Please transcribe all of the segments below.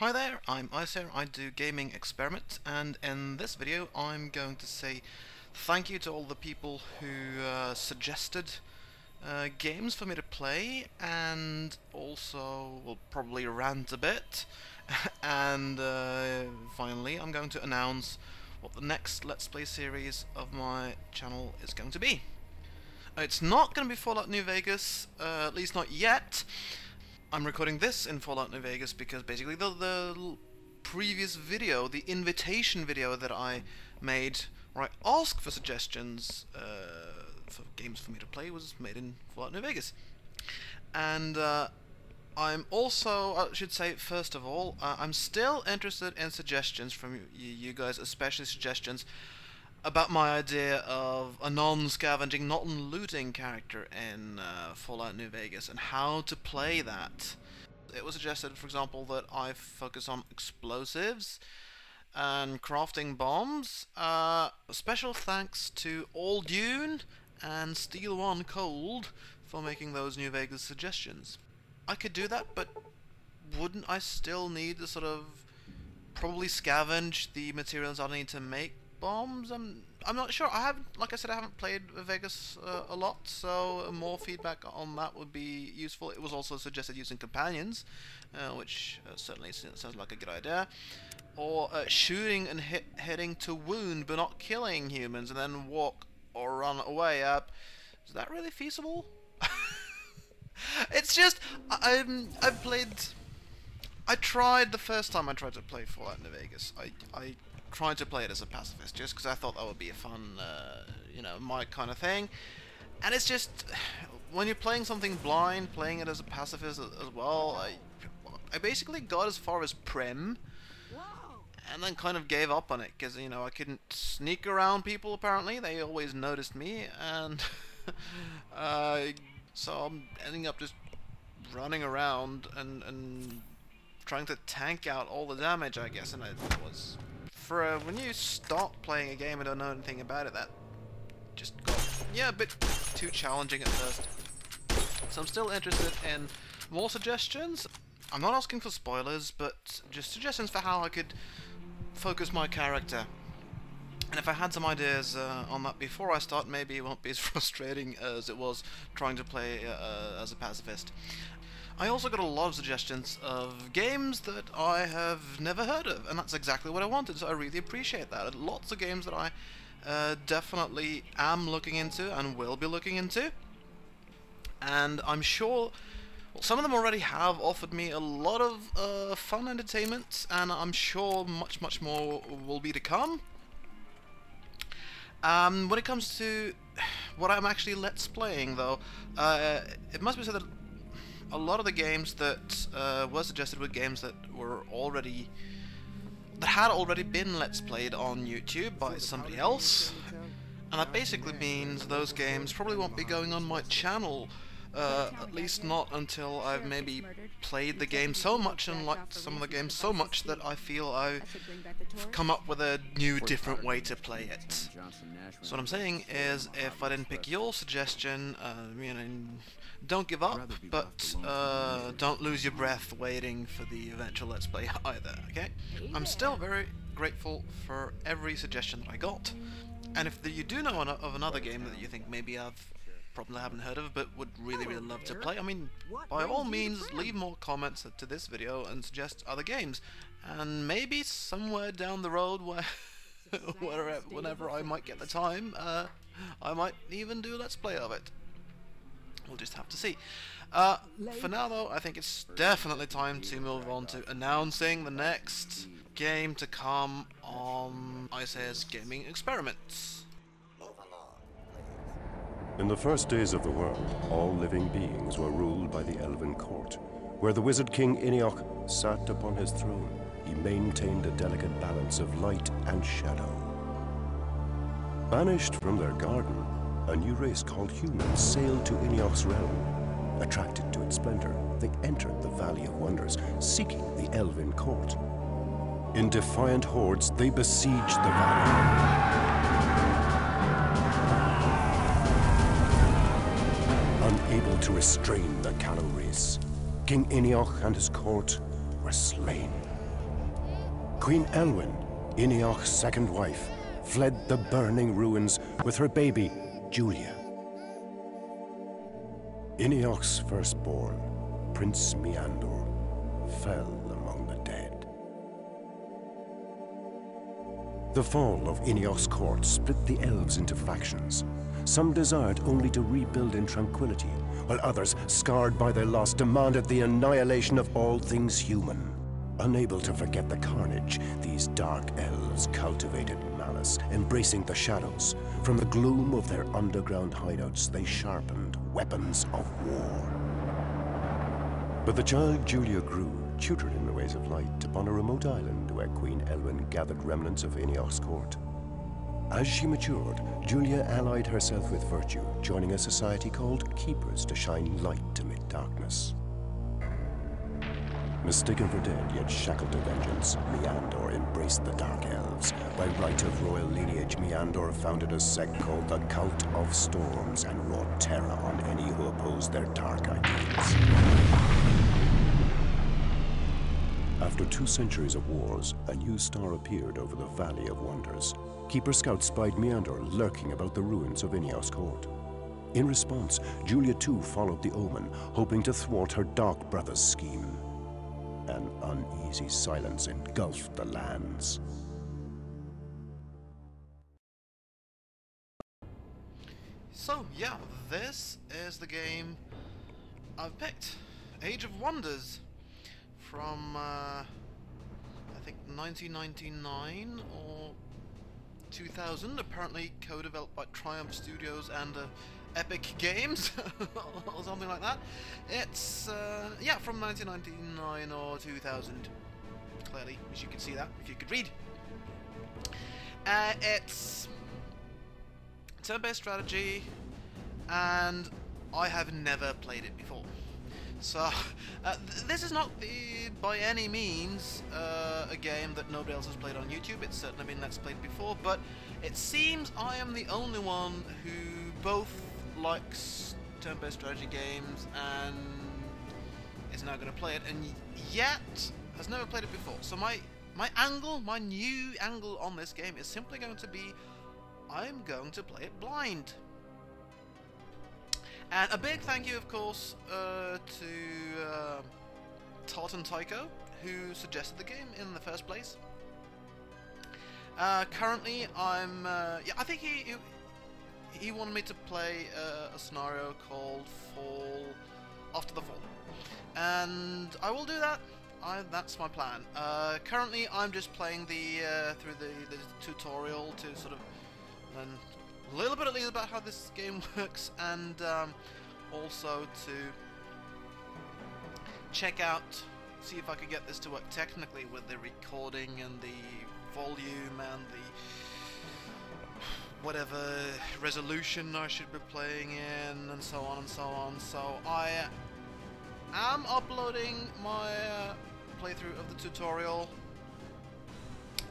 Hi there, I'm Icehair, I do gaming experiments, and in this video I'm going to say thank you to all the people who suggested games for me to play, and also will probably rant a bit, and finally I'm going to announce what the next Let's Play series of my channel is going to be. It's not going to be Fallout New Vegas, at least not yet. I'm recording this in Fallout New Vegas because basically the previous video, the invitation video that I made, where I asked for suggestions for games for me to play, was made in Fallout New Vegas. And I'm also, I should say first of all, I'm still interested in suggestions from you guys, especially suggestions about my idea of a non-scavenging, non-looting character in Fallout New Vegas and how to play that. It was suggested, for example, that I focus on explosives and crafting bombs. Special thanks to All Dune and Steel One Cold for making those New Vegas suggestions. I could do that, but wouldn't I still need to sort of probably scavenge the materials I need to make bombs? I'm not sure. I haven't, like I said, I haven't played Vegas a lot, so more feedback on that would be useful. It was also suggested using companions, which certainly sounds like a good idea. Or shooting and hitting to wound, but not killing humans, and then walk or run away. Is that really feasible? It's just I've played. I tried the first time I tried to play Fallout New Vegas. I tried to play it as a pacifist just because I thought that would be a fun, you know, my kind of thing. And it's just when you're playing something blind, playing it as a pacifist as well. I basically got as far as Prim, and then kind of gave up on it because, you know, I couldn't sneak around people. Apparently, they always noticed me, and so I'm ending up just running around and trying to tank out all the damage, I guess. And it was, for when you start playing a game and don't know anything about it, that just got, yeah, a bit too challenging at first. So I'm still interested in more suggestions. I'm not asking for spoilers, but just suggestions for how I could focus my character. And if I had some ideas on that before I start, maybe it won't be as frustrating as it was trying to play as a pacifist. I also got a lot of suggestions of games that I have never heard of, and that's exactly what I wanted, so I really appreciate that. Lots of games that I definitely am looking into and will be looking into, and I'm sure, well, some of them already have offered me a lot of fun entertainment, and I'm sure much more will be to come. When it comes to what I'm actually Let's Playing, though, it must be said that a lot of the games that were suggested were games that had already been Let's Played on YouTube by somebody else, and that basically means those games probably won't be going on my channel, at least not until I've maybe played the game so much and liked some of the games so much that I feel I've come up with a new, different way to play it. So what I'm saying is, if I didn't pick your suggestion, you know, don't give up, but don't lose your breath waiting for the eventual Let's Play either, okay? I'm still very grateful for every suggestion that I got, and if you do know of another game that you think maybe I've probably haven't heard of but would really love to play, I mean, by all means leave more comments to this video and suggest other games, and maybe somewhere down the road where whenever I might get the time, I might even do a Let's Play of it. We'll just have to see. For now though, I think it's definitely time to move on to announcing the next game to come on Icehair's gaming experiments. In the first days of the world, all living beings were ruled by the Elven Court, where the wizard king Ineoch sat upon his throne. He maintained a delicate balance of light and shadow. Banished from their garden, a new race called humans sailed to Ineoch's realm. Attracted to its splendor, they entered the Valley of Wonders, seeking the Elven Court. In defiant hordes, they besieged the valley. Unable to restrain the callow race, King Ineoch and his court were slain. Queen Elwyn, Ineoch's second wife, fled the burning ruins with her baby, Julia. Ineoch's firstborn, Prince Meandor, fell among the dead. The fall of Ineoch's court split the elves into factions. Some desired only to rebuild in tranquility, while others, scarred by their loss, demanded the annihilation of all things human. Unable to forget the carnage, these dark elves cultivated malice, embracing the shadows. From the gloom of their underground hideouts, they sharpened weapons of war. But the child Julia grew, tutored in the ways of light, upon a remote island where Queen Elwyn gathered remnants of Ineoch's court. As she matured, Julia allied herself with virtue, joining a society called Keepers to shine light amid darkness. Mistaken for dead, yet shackled to vengeance, Meandor embraced the Dark Elves. By right of royal lineage, Meandor founded a sect called the Cult of Storms and wrought terror on any who opposed their dark ideals. After 2 centuries of wars, a new star appeared over the Valley of Wonders. Keeper scouts spied Meandor lurking about the ruins of Ineoch's court. In response, Julia too followed the omen, hoping to thwart her dark brother's scheme. An uneasy silence engulfed the lands. So yeah, this is the game I've picked. Age of Wonders. From, I think 1999 or 2000, apparently co-developed by Triumph Studios and Epic Games, or something like that. It's, yeah, from 1999 or 2000, clearly, as you can see that, if you could read. It's turn-based strategy, and I have never played it before. So, this is not by any means a game that nobody else has played on YouTube. It's certainly been Let's Played before, but it seems I am the only one who both likes turn-based strategy games and is now going to play it, and yet has never played it before. So my new angle on this game is simply going to be, I'm going to play it blind. And a big thank you, of course, to Tartan Tycho, who suggested the game in the first place. Currently, I'm... yeah, I think he wanted me to play a scenario called Fall After the Fall. And I will do that. That's my plan. Currently, I'm just playing through the tutorial to sort of learn a little bit at least about how this game works, and also to check out, see if I could get this to work technically with the recording and the volume and the whatever resolution I should be playing in, and so on and so on. So I am uploading my playthrough of the tutorial.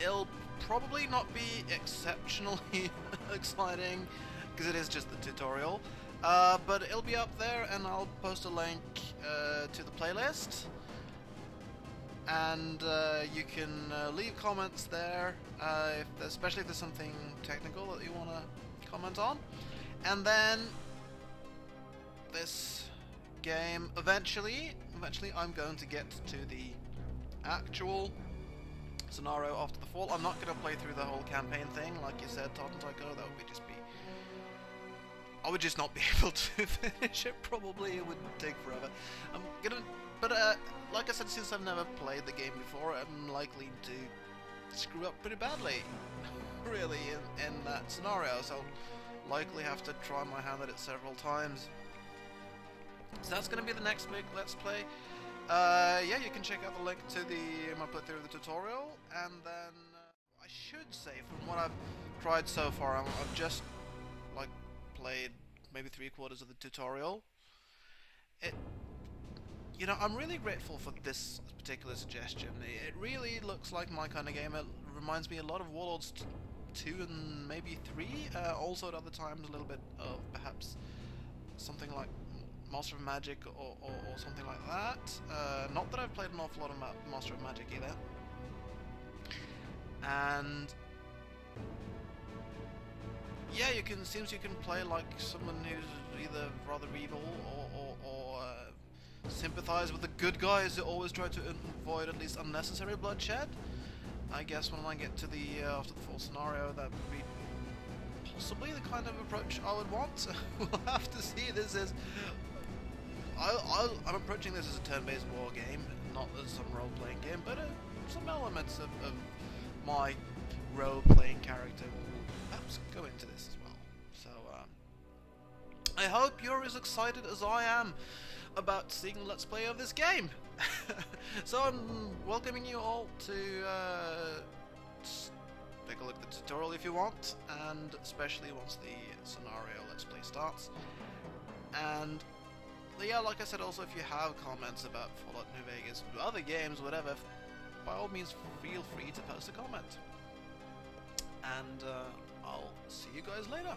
It'll probably not be exceptionally exciting, because it is just the tutorial, but it'll be up there, and I'll post a link to the playlist, and you can leave comments there, especially if there's something technical that you want to comment on. And then this game, eventually I'm going to get to the actual scenario after the fall. I'm not going to play through the whole campaign thing, like you said, Tartan Tycho. That would just be... I would just not be able to finish it, probably. It would take forever. I'm gonna... But, like I said, since I've never played the game before, I'm likely to screw up pretty badly, really, in that scenario, so I'll likely have to try my hand at it several times. So that's going to be the next big Let's Play. Yeah, you can check out the link to my playthrough of the tutorial, and then I should say, from what I've tried so far, I've just like played maybe 3/4 of the tutorial. You know, I'm really grateful for this particular suggestion. It really looks like my kind of game. It reminds me a lot of Warlords 2 and maybe 3. Also at other times a little bit of perhaps something like Master of Magic or something like that. Not that I've played an awful lot of Master of Magic either. And yeah, seems you can play like someone who's either rather evil or sympathize with the good guys who always try to avoid at least unnecessary bloodshed. I guess when I get to the after the full scenario, that would be possibly the kind of approach I would want. We'll have to see. This is I'm approaching this as a turn-based war game, not as some role-playing game, but some elements of my role-playing character will perhaps go into this as well. So I hope you're as excited as I am about seeing the Let's Play of this game. So I'm welcoming you all to take a look at the tutorial if you want, and especially once the scenario Let's Play starts. And yeah, like I said, also if you have comments about Fallout New Vegas, other games, whatever, by all means feel free to post a comment. And I'll see you guys later.